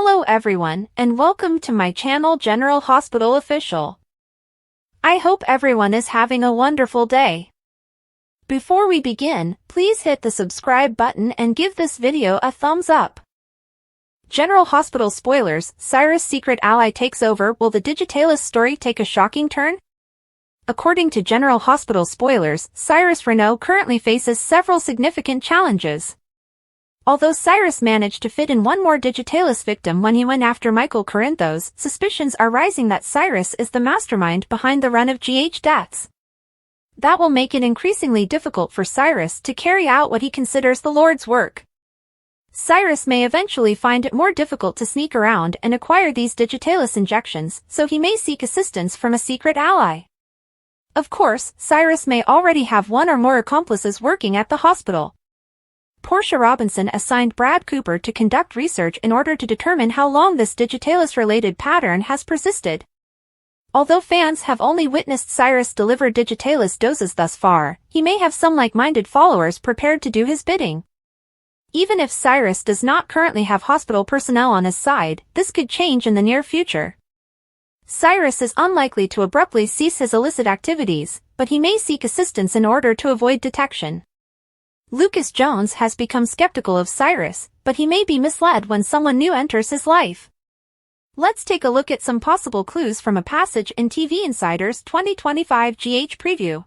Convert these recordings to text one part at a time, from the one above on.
Hello everyone, and welcome to my channel General Hospital Official. I hope everyone is having a wonderful day. Before we begin, please hit the subscribe button and give this video a thumbs up. General Hospital spoilers: Cyrus' secret ally takes over. Will the Digitalis story take a shocking turn? According to General Hospital spoilers, Cyrus Renault currently faces several significant challenges. Although Cyrus managed to fit in one more Digitalis victim when he went after Michael Corinthos, suspicions are rising that Cyrus is the mastermind behind the run of GH deaths. That will make it increasingly difficult for Cyrus to carry out what he considers the Lord's work. Cyrus may eventually find it more difficult to sneak around and acquire these Digitalis injections, so he may seek assistance from a secret ally. Of course, Cyrus may already have one or more accomplices working at the hospital. Portia Robinson assigned Brad Cooper to conduct research in order to determine how long this Digitalis-related pattern has persisted. Although fans have only witnessed Cyrus deliver Digitalis doses thus far, he may have some like-minded followers prepared to do his bidding. Even if Cyrus does not currently have hospital personnel on his side, this could change in the near future. Cyrus is unlikely to abruptly cease his illicit activities, but he may seek assistance in order to avoid detection. Lucas Jones has become skeptical of Cyrus, but he may be misled when someone new enters his life. Let's take a look at some possible clues from a passage in TV Insider's 2025 GH preview.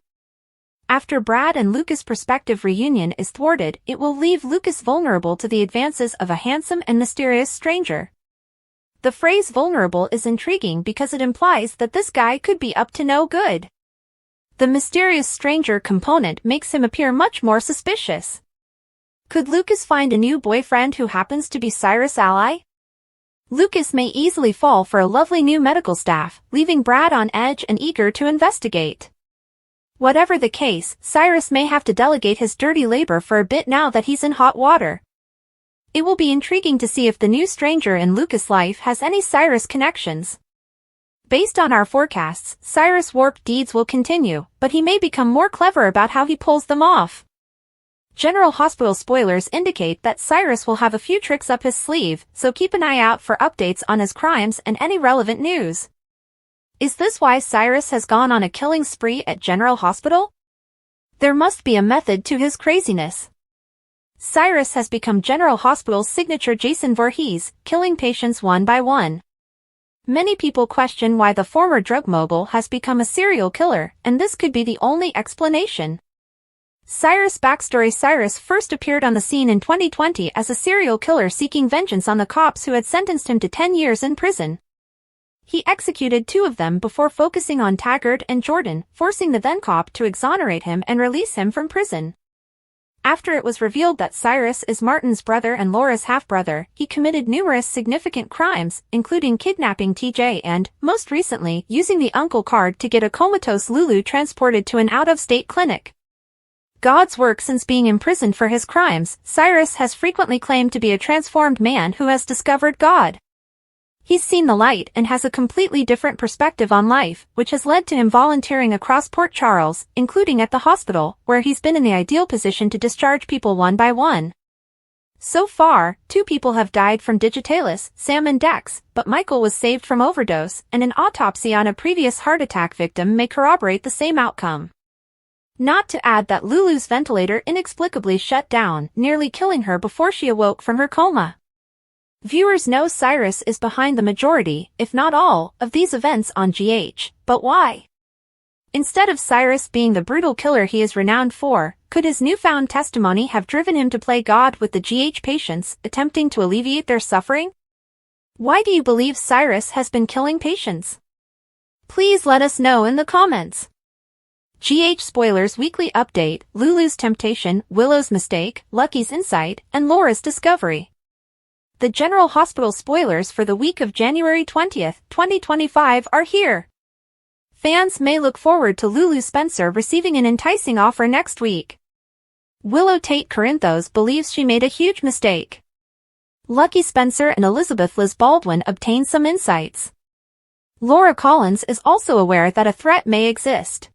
After Brad and Lucas' prospective reunion is thwarted, it will leave Lucas vulnerable to the advances of a handsome and mysterious stranger. The phrase vulnerable is intriguing because it implies that this guy could be up to no good. The mysterious stranger component makes him appear much more suspicious. Could Lucas find a new boyfriend who happens to be Cyrus' ally? Lucas may easily fall for a lovely new medical staff, leaving Brad on edge and eager to investigate. Whatever the case, Cyrus may have to delegate his dirty labor for a bit now that he's in hot water. It will be intriguing to see if the new stranger in Lucas' life has any Cyrus connections. Based on our forecasts, Cyrus' warped deeds will continue, but he may become more clever about how he pulls them off. General Hospital spoilers indicate that Cyrus will have a few tricks up his sleeve, so keep an eye out for updates on his crimes and any relevant news. Is this why Cyrus has gone on a killing spree at General Hospital? There must be a method to his craziness. Cyrus has become General Hospital's signature Jason Voorhees, killing patients one by one. Many people question why the former drug mogul has become a serial killer, and this could be the only explanation. Cyrus' backstory: Cyrus first appeared on the scene in 2020 as a serial killer seeking vengeance on the cops who had sentenced him to 10 years in prison. He executed 2 of them before focusing on Taggart and Jordan, forcing the then cop to exonerate him and release him from prison. After it was revealed that Cyrus is Martin's brother and Laura's half-brother, he committed numerous significant crimes, including kidnapping TJ and, most recently, using the uncle card to get a comatose Lulu transported to an out-of-state clinic. God's work: since being imprisoned for his crimes, Cyrus has frequently claimed to be a transformed man who has discovered God. He's seen the light and has a completely different perspective on life, which has led to him volunteering across Port Charles, including at the hospital, where he's been in the ideal position to discharge people one by one. So far, 2 people have died from Digitalis, Sam and Dex, but Michael was saved from overdose, and an autopsy on a previous heart attack victim may corroborate the same outcome. Not to add that Lulu's ventilator inexplicably shut down, nearly killing her before she awoke from her coma. Viewers know Cyrus is behind the majority, if not all, of these events on GH, but why? Instead of Cyrus being the brutal killer he is renowned for, could his newfound testimony have driven him to play God with the GH patients, attempting to alleviate their suffering? Why do you believe Cyrus has been killing patients? Please let us know in the comments. GH Spoilers Weekly Update: Lulu's temptation, Willow's mistake, Lucky's insight, and Laura's discovery. The General Hospital spoilers for the week of January 20th, 2025 are here. Fans may look forward to Lulu Spencer receiving an enticing offer next week. Willow Tate Corinthos believes she made a huge mistake. Lucky Spencer and Elizabeth Liz Baldwin obtain some insights. Laura Collins is also aware that a threat may exist.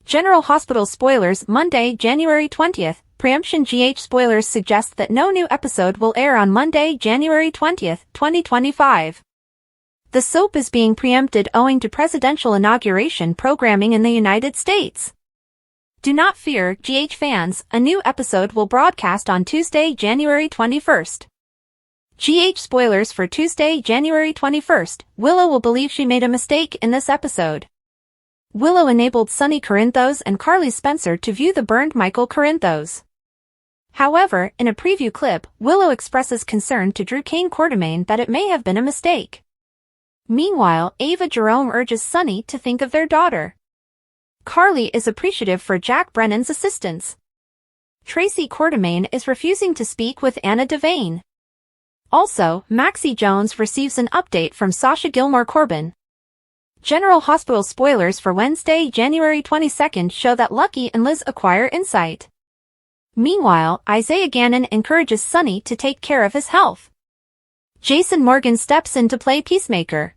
General Hospital spoilers Monday, January 20th, Preemption spoilers suggest that no new episode will air on Monday, January 20th, 2025. The soap is being preempted owing to presidential inauguration programming in the United States. Do not fear, fans, a new episode will broadcast on Tuesday, January 21st. Spoilers for Tuesday, January 21st, Willow will believe she made a mistake in this episode. Willow enabled Sonny Corinthos and Carly Spencer to view the burned Michael Corinthos. However, in a preview clip, Willow expresses concern to Drew Kane Quartermaine that it may have been a mistake. Meanwhile, Ava Jerome urges Sonny to think of their daughter. Carly is appreciative for Jack Brennan's assistance. Tracy Quartermaine is refusing to speak with Anna Devane. Also, Maxie Jones receives an update from Sasha Gilmore Corbin. General Hospital spoilers for Wednesday, January 22nd show that Lucky and Liz acquire insight. Meanwhile, Isaiah Gannon encourages Sonny to take care of his health. Jason Morgan steps in to play peacemaker.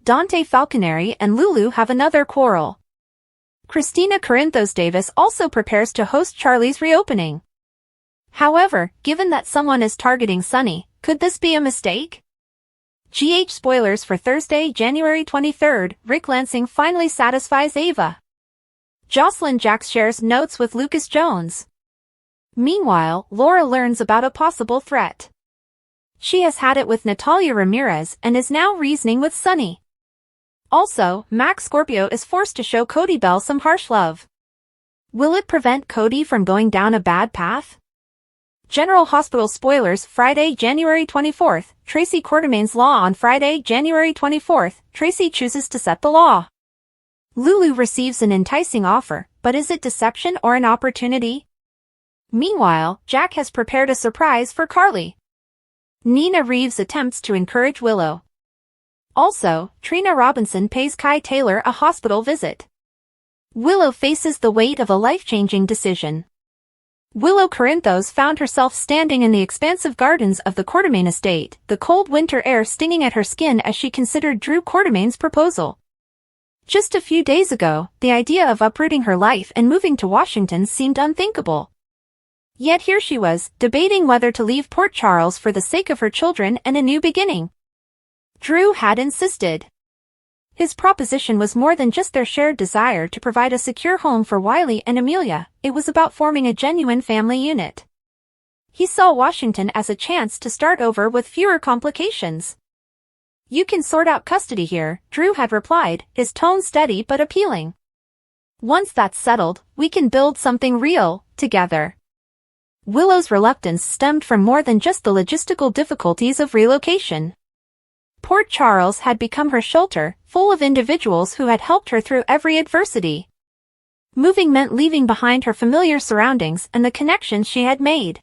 Dante Falconeri and Lulu have another quarrel. Christina Corinthos Davis also prepares to host Charlie's reopening. However, given that someone is targeting Sonny, could this be a mistake? Spoilers for Thursday, January 23rd, Rick Lansing finally satisfies Ava. Jocelyn Jacks shares notes with Lucas Jones. Meanwhile, Laura learns about a possible threat. She has had it with Natalia Ramirez and is now reasoning with Sonny. Also, Max Scorpio is forced to show Cody Bell some harsh love. Will it prevent Cody from going down a bad path? General Hospital spoilers Friday, January 24th, Tracy Quartermaine's law on Friday, January 24th, Tracy chooses to set the law. Lulu receives an enticing offer, but is it deception or an opportunity? Meanwhile, Jack has prepared a surprise for Carly. Nina Reeves attempts to encourage Willow. Also, Trina Robinson pays Kai Taylor a hospital visit. Willow faces the weight of a life-changing decision. Willow Corinthos found herself standing in the expansive gardens of the Quartermaine estate, the cold winter air stinging at her skin as she considered Drew Quartermaine's proposal. Just a few days ago, the idea of uprooting her life and moving to Washington seemed unthinkable. Yet here she was, debating whether to leave Port Charles for the sake of her children and a new beginning. Drew had insisted. His proposition was more than just their shared desire to provide a secure home for Wiley and Amelia, it was about forming a genuine family unit. He saw Washington as a chance to start over with fewer complications. "You can sort out custody here," Drew had replied, his tone steady but appealing. "Once that's settled, we can build something real, together." Willow's reluctance stemmed from more than just the logistical difficulties of relocation. Port Charles had become her shelter, full of individuals who had helped her through every adversity. Moving meant leaving behind her familiar surroundings and the connections she had made.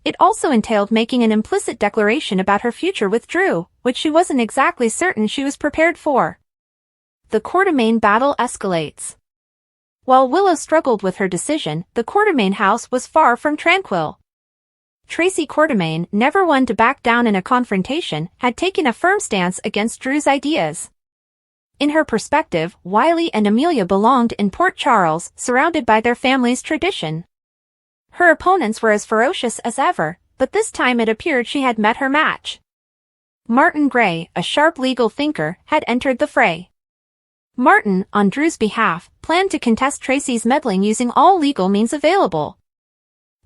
It also entailed making an implicit declaration about her future with Drew, which she wasn't exactly certain she was prepared for. The Quartermaine battle escalates. While Willow struggled with her decision, the Quartermaine house was far from tranquil. Tracy Quartermaine, never one to back down in a confrontation, had taken a firm stance against Drew's ideas. In her perspective, Wiley and Amelia belonged in Port Charles, surrounded by their family's tradition. Her opponents were as ferocious as ever, but this time it appeared she had met her match. Martin Gray, a sharp legal thinker, had entered the fray. Martin, on Drew's behalf, planned to contest Tracy's meddling using all legal means available.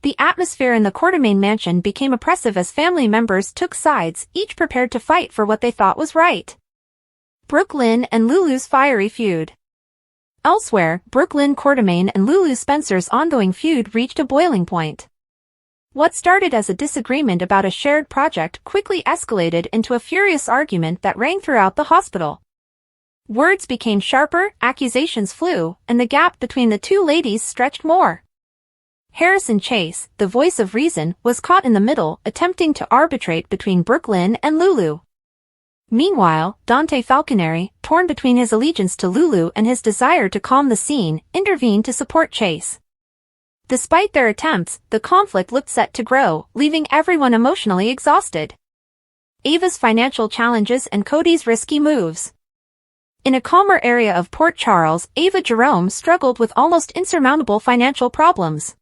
The atmosphere in the Quartermaine mansion became oppressive as family members took sides, each prepared to fight for what they thought was right. Brooklyn and Lulu's fiery feud. Elsewhere, Brooklyn Quartermaine and Lulu Spencer's ongoing feud reached a boiling point. What started as a disagreement about a shared project quickly escalated into a furious argument that rang throughout the hospital. Words became sharper, accusations flew, and the gap between the two ladies stretched more. Harrison Chase, the voice of reason, was caught in the middle, attempting to arbitrate between Brooklyn and Lulu. Meanwhile, Dante Falconeri, torn between his allegiance to Lulu and his desire to calm the scene, intervened to support Chase. Despite their attempts, the conflict looked set to grow, leaving everyone emotionally exhausted. Ava's financial challenges and Cody's risky moves. In a calmer area of Port Charles, Ava Jerome struggled with almost insurmountable financial problems.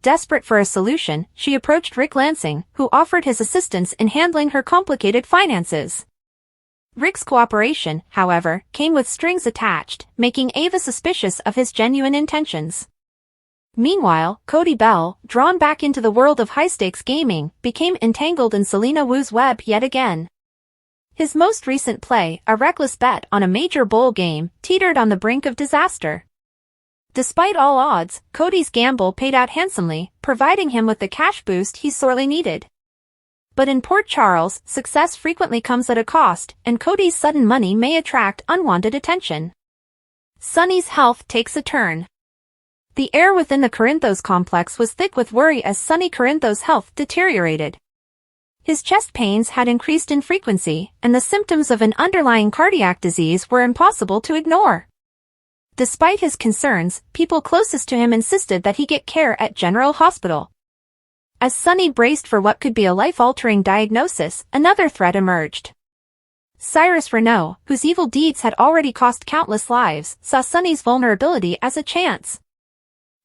Desperate for a solution, she approached Rick Lansing, who offered his assistance in handling her complicated finances. Rick's cooperation, however, came with strings attached, making Ava suspicious of his genuine intentions. Meanwhile, Cody Bell, drawn back into the world of high-stakes gaming, became entangled in Selena Wu's web yet again. His most recent play, a reckless bet on a major bowl game, teetered on the brink of disaster. Despite all odds, Cody's gamble paid out handsomely, providing him with the cash boost he sorely needed. But in Port Charles, success frequently comes at a cost, and Cody's sudden money may attract unwanted attention. Sonny's health takes a turn. The air within the Corinthos complex was thick with worry as Sonny Corinthos' health deteriorated. His chest pains had increased in frequency, and the symptoms of an underlying cardiac disease were impossible to ignore. Despite his concerns, people closest to him insisted that he get care at General Hospital. As Sonny braced for what could be a life-altering diagnosis, another threat emerged. Cyrus Renault, whose evil deeds had already cost countless lives, saw Sonny's vulnerability as a chance.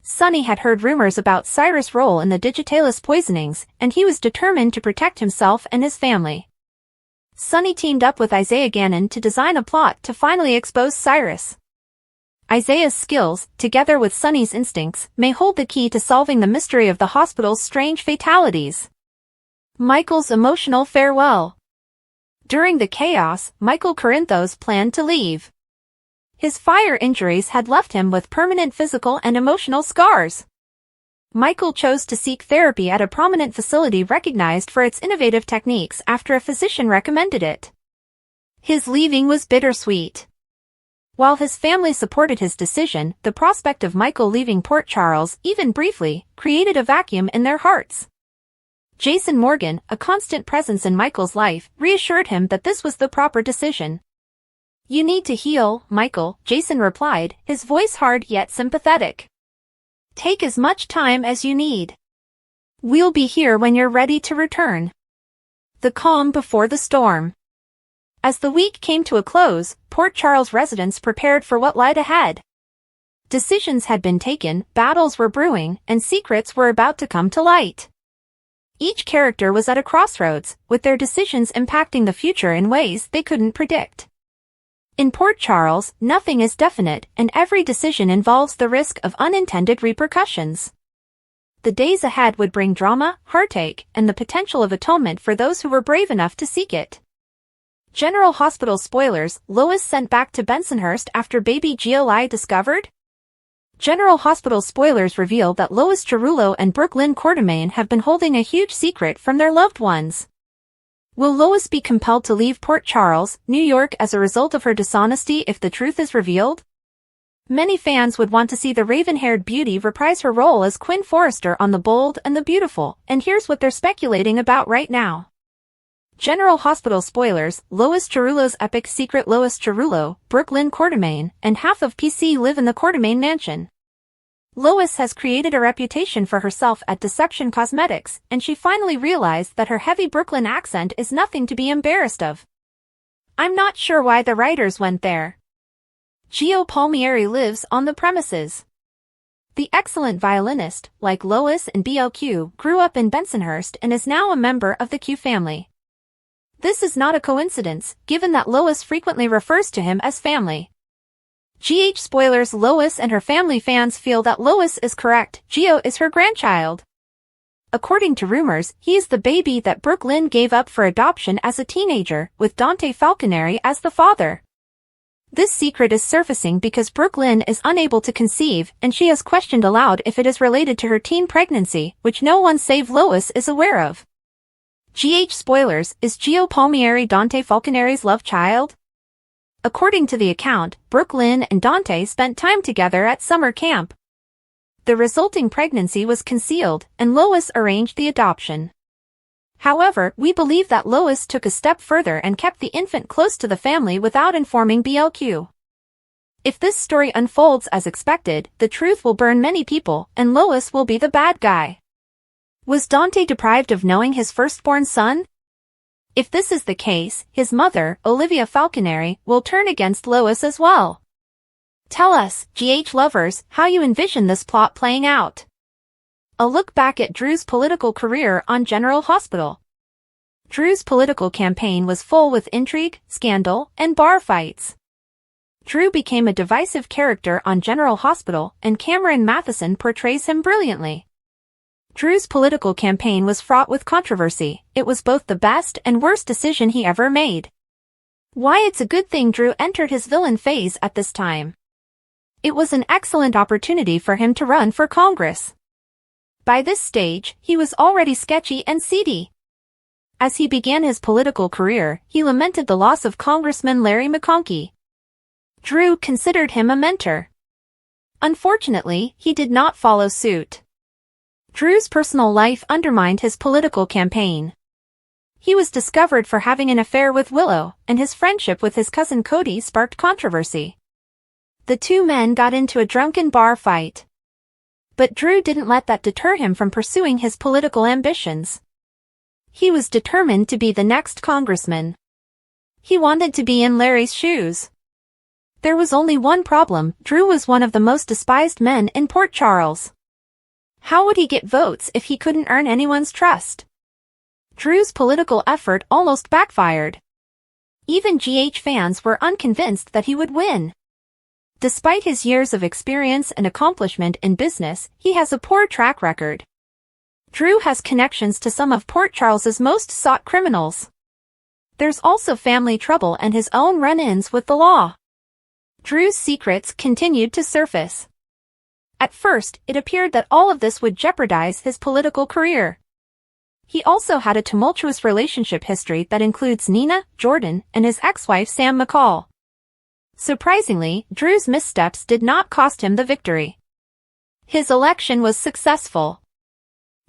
Sonny had heard rumors about Cyrus' role in the Digitalis poisonings, and he was determined to protect himself and his family. Sonny teamed up with Isaiah Gannon to design a plot to finally expose Cyrus. Isaiah's skills, together with Sonny's instincts, may hold the key to solving the mystery of the hospital's strange fatalities. Michael's emotional farewell. During the chaos, Michael Corinthos planned to leave. His fire injuries had left him with permanent physical and emotional scars. Michael chose to seek therapy at a prominent facility recognized for its innovative techniques after a physician recommended it. His leaving was bittersweet. While his family supported his decision, the prospect of Michael leaving Port Charles, even briefly, created a vacuum in their hearts. Jason Morgan, a constant presence in Michael's life, reassured him that this was the proper decision. "You need to heal, Michael," Jason replied, his voice hard yet sympathetic. "Take as much time as you need. We'll be here when you're ready to return." The calm before the storm. As the week came to a close, Port Charles residents prepared for what lied ahead. Decisions had been taken, battles were brewing, and secrets were about to come to light. Each character was at a crossroads, with their decisions impacting the future in ways they couldn't predict. In Port Charles, nothing is definite, and every decision involves the risk of unintended repercussions. The days ahead would bring drama, heartache, and the potential of atonement for those who were brave enough to seek it. General Hospital spoilers: Lois sent back to Bensonhurst after baby Gio lie discovered? General Hospital spoilers reveal that Lois Cerullo and Brooke Lynn Quartermain have been holding a huge secret from their loved ones. Will Lois be compelled to leave Port Charles, New York as a result of her dishonesty if the truth is revealed? Many fans would want to see the raven-haired beauty reprise her role as Quinn Forrester on The Bold and the Beautiful, and here's what they're speculating about right now. General Hospital spoilers: Lois Cerullo's epic secret. Lois Cerullo, Brooke Lynn Quartermain, and half of PC live in the Quartermain mansion. Lois has created a reputation for herself at Deception Cosmetics, and she finally realized that her heavy Brooklyn accent is nothing to be embarrassed of. I'm not sure why the writers went there. Gio Palmieri lives on the premises. The excellent violinist, like Lois and BLQ, grew up in Bensonhurst and is now a member of the Q family. This is not a coincidence, given that Lois frequently refers to him as family. GH spoilers: Lois and her family. Fans feel that Lois is correct, Gio is her grandchild. According to rumors, he is the baby that Brooke Lynn gave up for adoption as a teenager, with Dante Falconeri as the father. This secret is surfacing because Brooke Lynn is unable to conceive, and she has questioned aloud if it is related to her teen pregnancy, which no one save Lois is aware of. GH spoilers: is Gio Palmieri Dante Falconeri's love child? According to the account, Brooke Lynn and Dante spent time together at summer camp. The resulting pregnancy was concealed, and Lois arranged the adoption. However, we believe that Lois took a step further and kept the infant close to the family without informing BLQ. If this story unfolds as expected, the truth will burn many people, and Lois will be the bad guy. Was Dante deprived of knowing his firstborn son? If this is the case, his mother, Olivia Falconeri, will turn against Lois as well. Tell us, GH lovers, how you envision this plot playing out. A look back at Drew's political career on General Hospital. Drew's political campaign was full with intrigue, scandal, and bar fights. Drew became a divisive character on General Hospital, and Cameron Matheson portrays him brilliantly. Drew's political campaign was fraught with controversy. It was both the best and worst decision he ever made. Why it's a good thing Drew entered his villain phase at this time. It was an excellent opportunity for him to run for Congress. By this stage, he was already sketchy and seedy. As he began his political career, he lamented the loss of Congressman Larry McConkey. Drew considered him a mentor. Unfortunately, he did not follow suit. Drew's personal life undermined his political campaign. He was discovered for having an affair with Willow, and his friendship with his cousin Cody sparked controversy. The two men got into a drunken bar fight. But Drew didn't let that deter him from pursuing his political ambitions. He was determined to be the next congressman. He wanted to be in Larry's shoes. There was only one problem: Drew was one of the most despised men in Port Charles. How would he get votes if he couldn't earn anyone's trust? Drew's political effort almost backfired. Even GH fans were unconvinced that he would win. Despite his years of experience and accomplishment in business, he has a poor track record. Drew has connections to some of Port Charles's most sought criminals. There's also family trouble and his own run-ins with the law. Drew's secrets continued to surface. At first, it appeared that all of this would jeopardize his political career. He also had a tumultuous relationship history that includes Nina, Jordan, and his ex-wife Sam McCall. Surprisingly, Drew's missteps did not cost him the victory. His election was successful.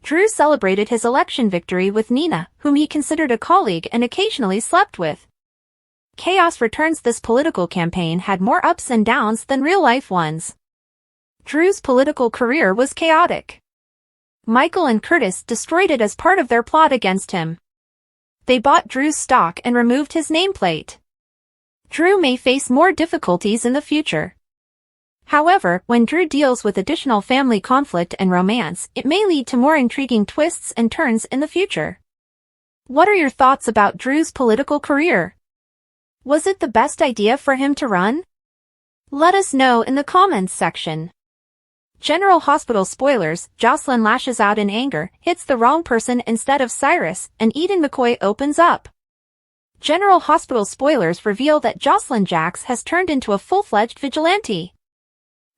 Drew celebrated his election victory with Nina, whom he considered a colleague and occasionally slept with. Chaos returns. This political campaign had more ups and downs than real-life ones. Drew's political career was chaotic. Michael and Curtis destroyed it as part of their plot against him. They bought Drew's stock and removed his nameplate. Drew may face more difficulties in the future. However, when Drew deals with additional family conflict and romance, it may lead to more intriguing twists and turns in the future. What are your thoughts about Drew's political career? Was it the best idea for him to run? Let us know in the comments section. General Hospital spoilers: Jocelyn lashes out in anger, hits the wrong person instead of Cyrus, and Eden McCoy opens up. General Hospital spoilers reveal that Jocelyn Jax has turned into a full-fledged vigilante.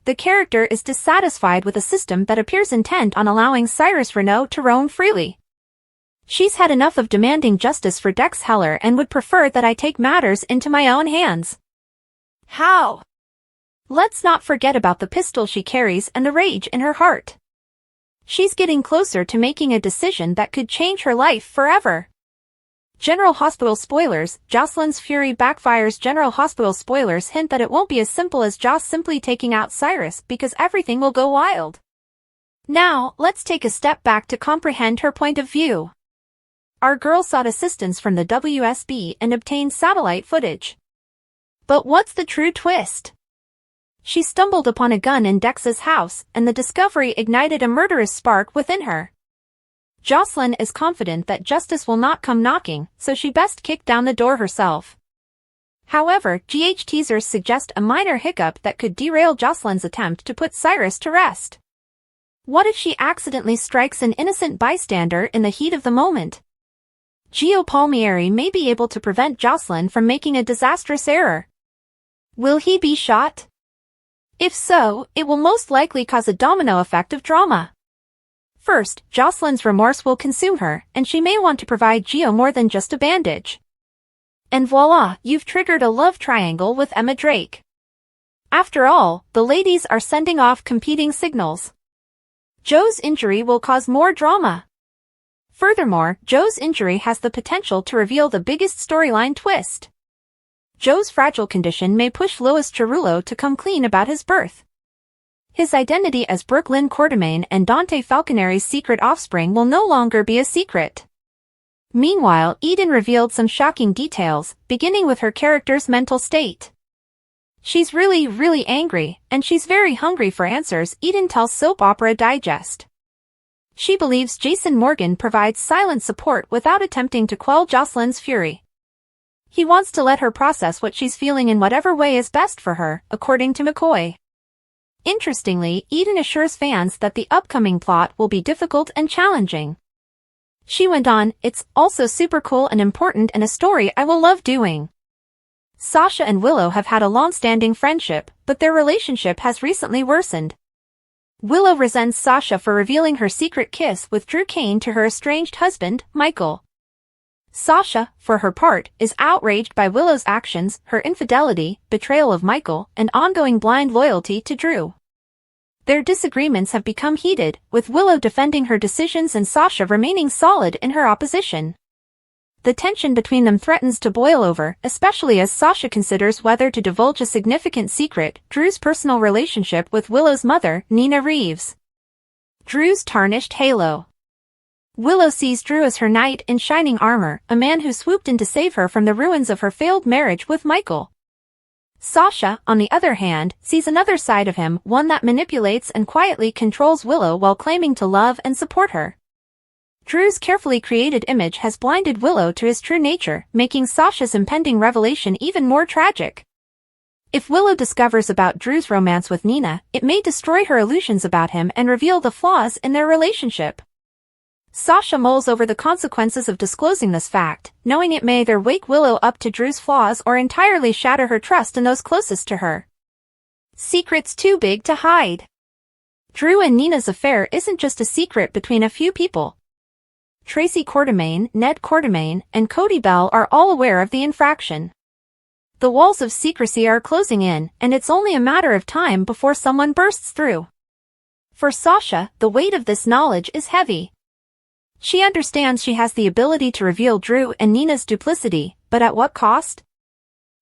The character is dissatisfied with a system that appears intent on allowing Cyrus Renault to roam freely. She's had enough of demanding justice for Dex Heller and would prefer that I take matters into my own hands. How? Let's not forget about the pistol she carries and the rage in her heart. She's getting closer to making a decision that could change her life forever. General Hospital spoilers: Jocelyn's fury backfires. General Hospital spoilers hint that it won't be as simple as Joss simply taking out Cyrus, because everything will go wild. Now, let's take a step back to comprehend her point of view. Our girl sought assistance from the WSB and obtained satellite footage. But what's the true twist? She stumbled upon a gun in Dex's house, and the discovery ignited a murderous spark within her. Jocelyn is confident that justice will not come knocking, so she best kick down the door herself. However, GH teasers suggest a minor hiccup that could derail Jocelyn's attempt to put Cyrus to rest. What if she accidentally strikes an innocent bystander in the heat of the moment? Gio Palmieri may be able to prevent Jocelyn from making a disastrous error. Will he be shot? If so, it will most likely cause a domino effect of drama. First, Jocelyn's remorse will consume her, and she may want to provide Gio more than just a bandage. And voila, you've triggered a love triangle with Emma Drake. After all, the ladies are sending off competing signals. Joe's injury will cause more drama. Furthermore, Joe's injury has the potential to reveal the biggest storyline twist. Joe's fragile condition may push Louis Cerullo to come clean about his birth. His identity as Brooklyn Quartermain and Dante Falconeri's secret offspring will no longer be a secret. Meanwhile, Eden revealed some shocking details, beginning with her character's mental state. She's really angry, and she's very hungry for answers, Eden tells Soap Opera Digest. She believes Jason Morgan provides silent support without attempting to quell Jocelyn's fury. He wants to let her process what she's feeling in whatever way is best for her, according to McCoy. Interestingly, Eden assures fans that the upcoming plot will be difficult and challenging. She went on, "It's also super cool and important and a story I will love doing." Sasha and Willow have had a long-standing friendship, but their relationship has recently worsened. Willow resents Sasha for revealing her secret kiss with Drew Kane to her estranged husband, Michael. Sasha, for her part, is outraged by Willow's actions, her infidelity, betrayal of Michael, and ongoing blind loyalty to Drew. Their disagreements have become heated, with Willow defending her decisions and Sasha remaining solid in her opposition. The tension between them threatens to boil over, especially as Sasha considers whether to divulge a significant secret, Drew's personal relationship with Willow's mother, Nina Reeves. Drew's tarnished halo. Willow sees Drew as her knight in shining armor, a man who swooped in to save her from the ruins of her failed marriage with Michael. Sasha, on the other hand, sees another side of him, one that manipulates and quietly controls Willow while claiming to love and support her. Drew's carefully created image has blinded Willow to his true nature, making Sasha's impending revelation even more tragic. If Willow discovers about Drew's romance with Nina, it may destroy her illusions about him and reveal the flaws in their relationship. Sasha mulls over the consequences of disclosing this fact, knowing it may either wake Willow up to Drew's flaws or entirely shatter her trust in those closest to her. Secrets too big to hide. Drew and Nina's affair isn't just a secret between a few people. Tracy Quartermaine, Ned Quartermaine, and Cody Bell are all aware of the infraction. The walls of secrecy are closing in, and it's only a matter of time before someone bursts through. For Sasha, the weight of this knowledge is heavy. She understands she has the ability to reveal Drew and Nina's duplicity, but at what cost?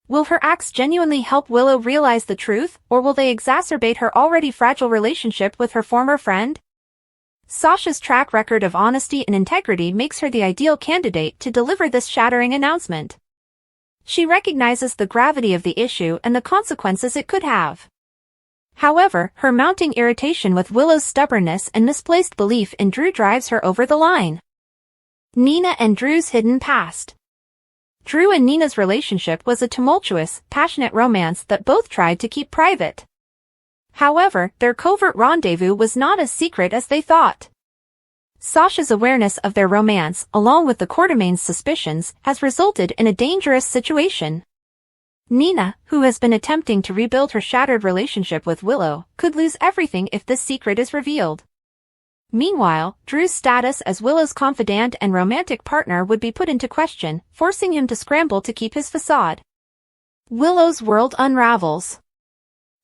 Will her acts genuinely help Willow realize the truth, or will they exacerbate her already fragile relationship with her former friend? Sasha's track record of honesty and integrity makes her the ideal candidate to deliver this shattering announcement. She recognizes the gravity of the issue and the consequences it could have. However, her mounting irritation with Willow's stubbornness and misplaced belief in Drew drives her over the line. Nina and Drew's hidden past. Drew and Nina's relationship was a tumultuous, passionate romance that both tried to keep private. However, their covert rendezvous was not as secret as they thought. Sasha's awareness of their romance, along with the Quartermaines' suspicions, has resulted in a dangerous situation. Nina, who has been attempting to rebuild her shattered relationship with Willow, could lose everything if this secret is revealed. Meanwhile, Drew's status as Willow's confidant and romantic partner would be put into question, forcing him to scramble to keep his facade. Willow's world unravels.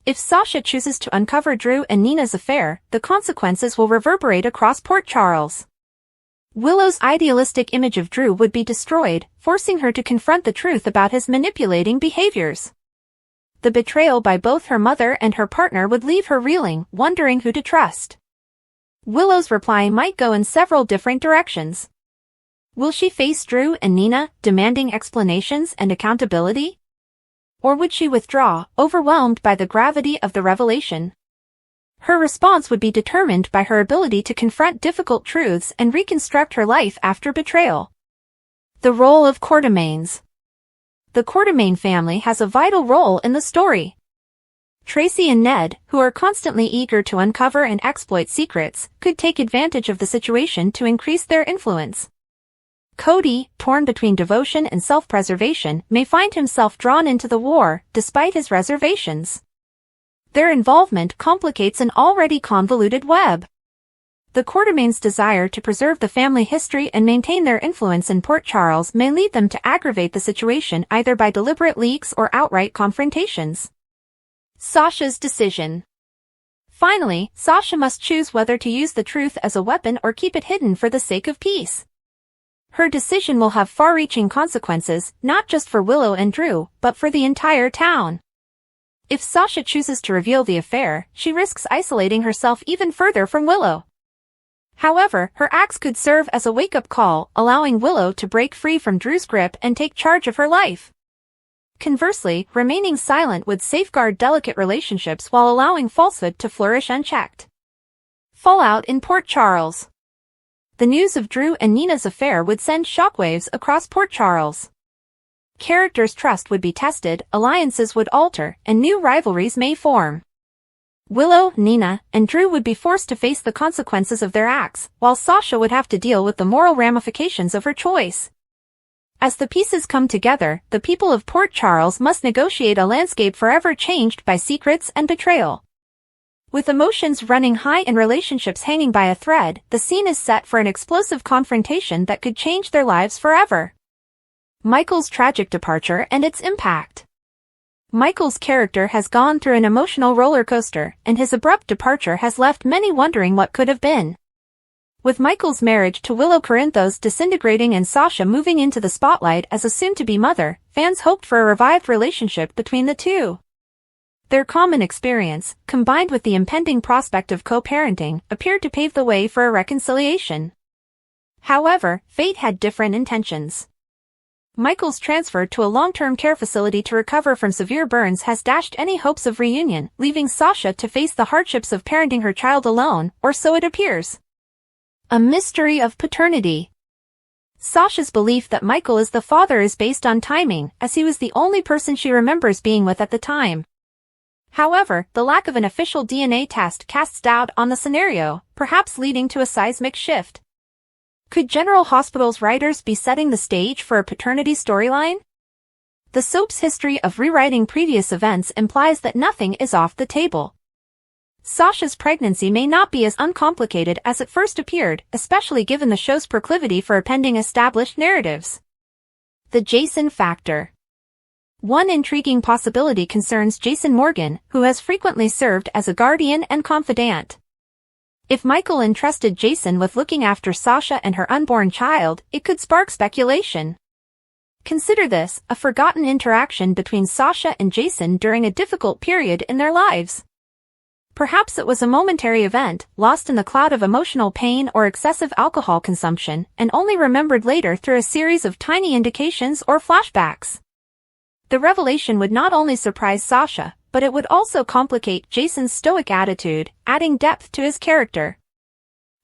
If Sasha chooses to uncover Drew and Nina's affair, the consequences will reverberate across Port Charles. Willow's idealistic image of Drew would be destroyed, forcing her to confront the truth about his manipulating behaviors. The betrayal by both her mother and her partner would leave her reeling, wondering who to trust. Willow's reply might go in several different directions. Will she face Drew and Nina, demanding explanations and accountability? Or would she withdraw, overwhelmed by the gravity of the revelation? Her response would be determined by her ability to confront difficult truths and reconstruct her life after betrayal. The role of Quartermaines. The Quartermaine family has a vital role in the story. Tracy and Ned, who are constantly eager to uncover and exploit secrets, could take advantage of the situation to increase their influence. Cody, torn between devotion and self-preservation, may find himself drawn into the war, despite his reservations. Their involvement complicates an already convoluted web. The Quartermaines' desire to preserve the family history and maintain their influence in Port Charles may lead them to aggravate the situation either by deliberate leaks or outright confrontations. Sasha's decision. Finally, Sasha must choose whether to use the truth as a weapon or keep it hidden for the sake of peace. Her decision will have far-reaching consequences, not just for Willow and Drew, but for the entire town. If Sasha chooses to reveal the affair, she risks isolating herself even further from Willow. However, her acts could serve as a wake-up call, allowing Willow to break free from Drew's grip and take charge of her life. Conversely, remaining silent would safeguard delicate relationships while allowing falsehood to flourish unchecked. Fallout in Port Charles. the news of Drew and Nina's affair would send shockwaves across Port Charles. Characters' trust would be tested, alliances would alter, and new rivalries may form. Willow, Nina, and Drew would be forced to face the consequences of their acts, while Sasha would have to deal with the moral ramifications of her choice. As the pieces come together, the people of Port Charles must negotiate a landscape forever changed by secrets and betrayal. With emotions running high and relationships hanging by a thread, the scene is set for an explosive confrontation that could change their lives forever. Michael's tragic departure and its impact. Michael's character has gone through an emotional roller coaster, and his abrupt departure has left many wondering what could have been. With Michael's marriage to Willow Corinthos disintegrating and Sasha moving into the spotlight as a soon-to-be mother, fans hoped for a revived relationship between the two. Their common experience, combined with the impending prospect of co-parenting, appeared to pave the way for a reconciliation. However, fate had different intentions. Michael's transfer to a long-term care facility to recover from severe burns has dashed any hopes of reunion, leaving Sasha to face the hardships of parenting her child alone, or so it appears. A mystery of paternity. Sasha's belief that Michael is the father is based on timing, as he was the only person she remembers being with at the time. However, the lack of an official DNA test casts doubt on the scenario, perhaps leading to a seismic shift. Could General Hospital's writers be setting the stage for a paternity storyline? The soap's history of rewriting previous events implies that nothing is off the table. Sasha's pregnancy may not be as uncomplicated as it first appeared, especially given the show's proclivity for appending established narratives. The Jason factor. One intriguing possibility concerns Jason Morgan, who has frequently served as a guardian and confidant. If Michael entrusted Jason with looking after Sasha and her unborn child, it could spark speculation. Consider this, a forgotten interaction between Sasha and Jason during a difficult period in their lives. Perhaps it was a momentary event, lost in the cloud of emotional pain or excessive alcohol consumption, and only remembered later through a series of tiny indications or flashbacks. The revelation would not only surprise Sasha, but it would also complicate Jason's stoic attitude, adding depth to his character.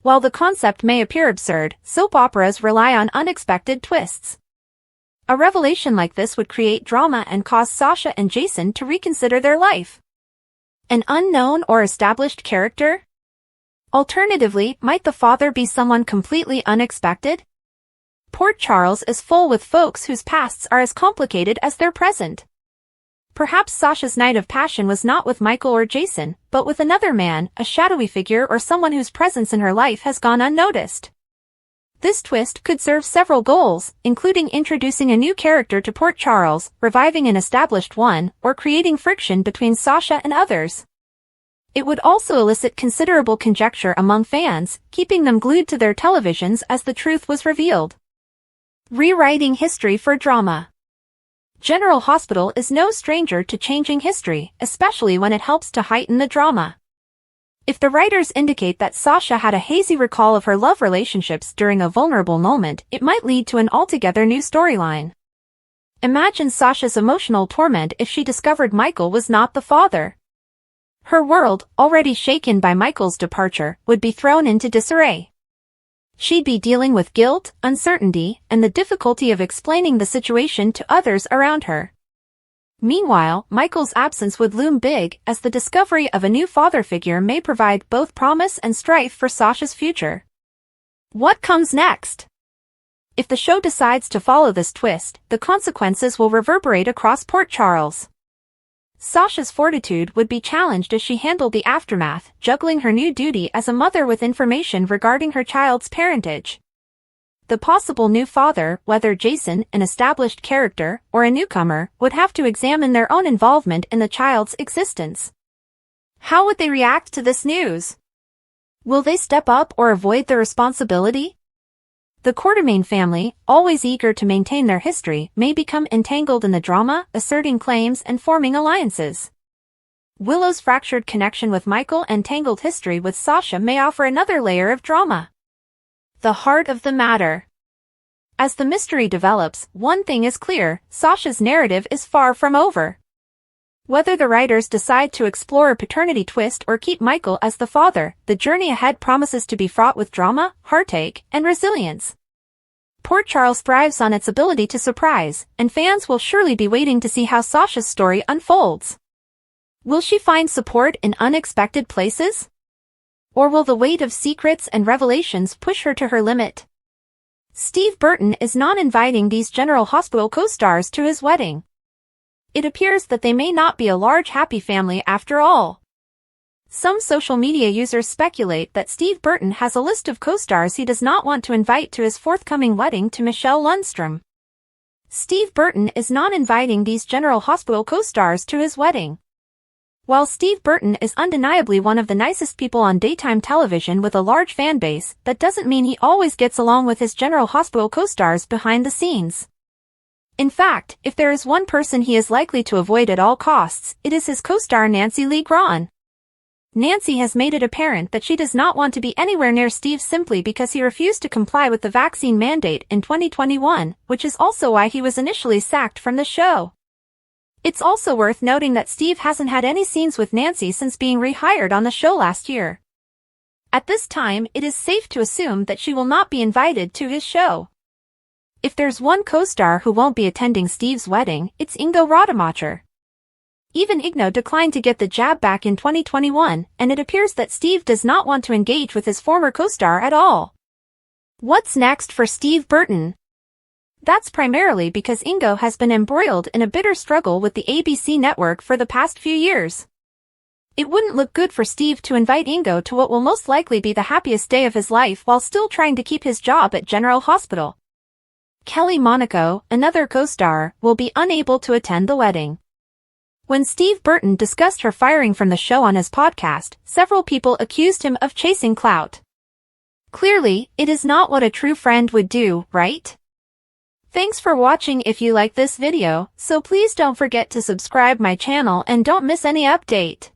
While the concept may appear absurd, soap operas rely on unexpected twists. A revelation like this would create drama and cause Sasha and Jason to reconsider their life. An unknown or established character? Alternatively, might the father be someone completely unexpected? Port Charles is full with folks whose pasts are as complicated as their present. Perhaps Sasha's night of passion was not with Michael or Jason, but with another man, a shadowy figure or someone whose presence in her life has gone unnoticed. This twist could serve several goals, including introducing a new character to Port Charles, reviving an established one, or creating friction between Sasha and others. It would also elicit considerable conjecture among fans, keeping them glued to their televisions as the truth was revealed. Rewriting history for drama. General Hospital is no stranger to changing history, especially when it helps to heighten the drama. If the writers indicate that Sasha had a hazy recall of her love relationships during a vulnerable moment, it might lead to an altogether new storyline. Imagine Sasha's emotional torment if she discovered Michael was not the father. Her world, already shaken by Michael's departure, would be thrown into disarray. She'd be dealing with guilt, uncertainty, and the difficulty of explaining the situation to others around her. Meanwhile, Michael's absence would loom big, as the discovery of a new father figure may provide both promise and strife for Sasha's future. What comes next? If the show decides to follow this twist, the consequences will reverberate across Port Charles. Sasha's fortitude would be challenged as she handled the aftermath, juggling her new duty as a mother with information regarding her child's parentage. The possible new father, whether Jason, an established character, or a newcomer, would have to examine their own involvement in the child's existence. How would they react to this news? Will they step up or avoid the responsibility? The Quartermain family, always eager to maintain their history, may become entangled in the drama, asserting claims and forming alliances. Willow's fractured connection with Michael and tangled history with Sasha may offer another layer of drama. The heart of the matter. As the mystery develops, one thing is clear: Sasha's narrative is far from over. Whether the writers decide to explore a paternity twist or keep Michael as the father, the journey ahead promises to be fraught with drama, heartache, and resilience. Port Charles thrives on its ability to surprise, and fans will surely be waiting to see how Sasha's story unfolds. Will she find support in unexpected places? Or will the weight of secrets and revelations push her to her limit? Steve Burton is not inviting these General Hospital co-stars to his wedding. It appears that they may not be a large happy family after all. Some social media users speculate that Steve Burton has a list of co-stars he does not want to invite to his forthcoming wedding to Michelle Lundstrom. Steve Burton is not inviting these General Hospital co-stars to his wedding. While Steve Burton is undeniably one of the nicest people on daytime television with a large fan base, that doesn't mean he always gets along with his General Hospital co-stars behind the scenes. In fact, if there is one person he is likely to avoid at all costs, it is his co-star Nancy Lee Grahn. Nancy has made it apparent that she does not want to be anywhere near Steve simply because he refused to comply with the vaccine mandate in 2021, which is also why he was initially sacked from the show. It's also worth noting that Steve hasn't had any scenes with Nancy since being rehired on the show last year. At this time, it is safe to assume that she will not be invited to his show. If there's one co-star who won't be attending Steve's wedding, it's Ingo Rademacher. Even Ingo declined to get the jab back in 2021, and it appears that Steve does not want to engage with his former co-star at all. What's next for Steve Burton? That's primarily because Ingo has been embroiled in a bitter struggle with the ABC network for the past few years. It wouldn't look good for Steve to invite Ingo to what will most likely be the happiest day of his life while still trying to keep his job at General Hospital. Kelly Monaco, another co-star, will be unable to attend the wedding. When Steve Burton discussed her firing from the show on his podcast, several people accused him of chasing clout. Clearly, it is not what a true friend would do, right? Thanks for watching. If you like this video, so please don't forget to subscribe my channel and don't miss any update.